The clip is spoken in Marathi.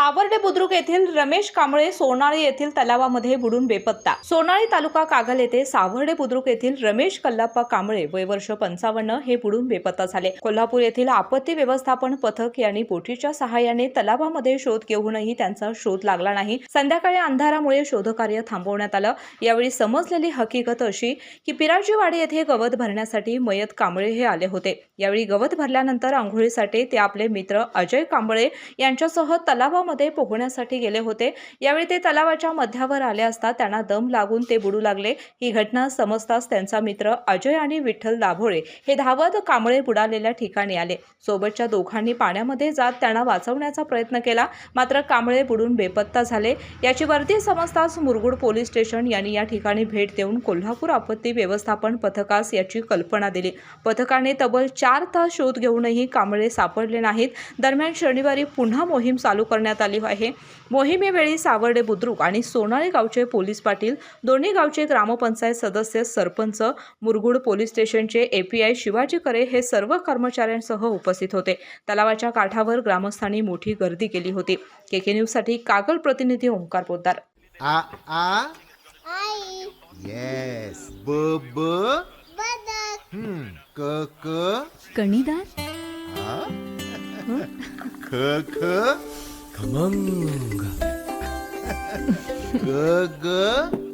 सावर्डे बुद्रुक येथील रमेश कांबळे सोनाळी येथील तलावामध्ये बुडून बेपत्ता। सोनाळी तालुका कागल येथे सावर्डे बुद्रुक येथील रमेश कल्लाप्पा कांबळे वय वर्ष 55 हे बुडून बेपत्ता झाले। कोल्हापूर येथील आपत्ती व्यवस्थापन पथक यांनी बोटीच्या सहाय्याने तलावामध्ये शोध घेऊनही त्यांचा शोध लागला नाही। संध्याकाळी अंधारामुळे शोधकार्य थांबवण्यात आलं। यावेळी समजलेली हकीकत अशी की पिराजीवाडी येथे गवत भरण्यासाठी मयत कांबळे हे आले होते। यावेळी गवत भरल्यानंतर अंघोळीसाठी ते आपले मित्र अजय कांबळे यांच्यासह तलावामध्ये पोहण्यासाठी गेले होते। यावेळी ते तलावाच्या मध्यावर आले असता त्यांना दम लागून ते बुडू लागले। ही घटना समजताच त्यांचा मित्र अजय आणि विठ्ठल दाभोळे हे धावत कांबळे बुडालेल्या ठिकाणी आले। सोबतच्या दोघांनी पाण्यामध्ये जात त्यांना वाचवण्याचा प्रयत्न केला, मात्र कांबळे बुडून बेपत्ता झाले। याची वर्दी समजताच मुरगुड पोलीस स्टेशन यांनी या ठिकाणी भेट देऊन कोल्हापूर आपत्ती व्यवस्थापन पथकास याची कल्पना दिली। पथकाने तब्बल 4 तास शोध घेऊनही कांबळे सापडले नाहीत। दरम्यान शनिवारी पुन्हा मोहीम चालू करण्यात आली आहे। मोहिमेवेळी सावर्डे बुद्रुक आणि सोनाळी गावचे पोलीस पाटील, दोन्ही गावचे ग्रामपंचायत सदस्य, सरपंच, मुरगुड पोलीस स्टेशनचे एपीआय शिवाजी करे हे सर्व कर्मचाऱ्यांसह उपस्थित होते। तलावाच्या काठावर ग्रामस्थांनी मोठी गर्दी केली होती। केके न्यूज साठी कागल प्रतिनिधी ओंकार पोद्दार। आ आ आई येस ब ब बदक क क कणीदार ख ख खमंग ग ग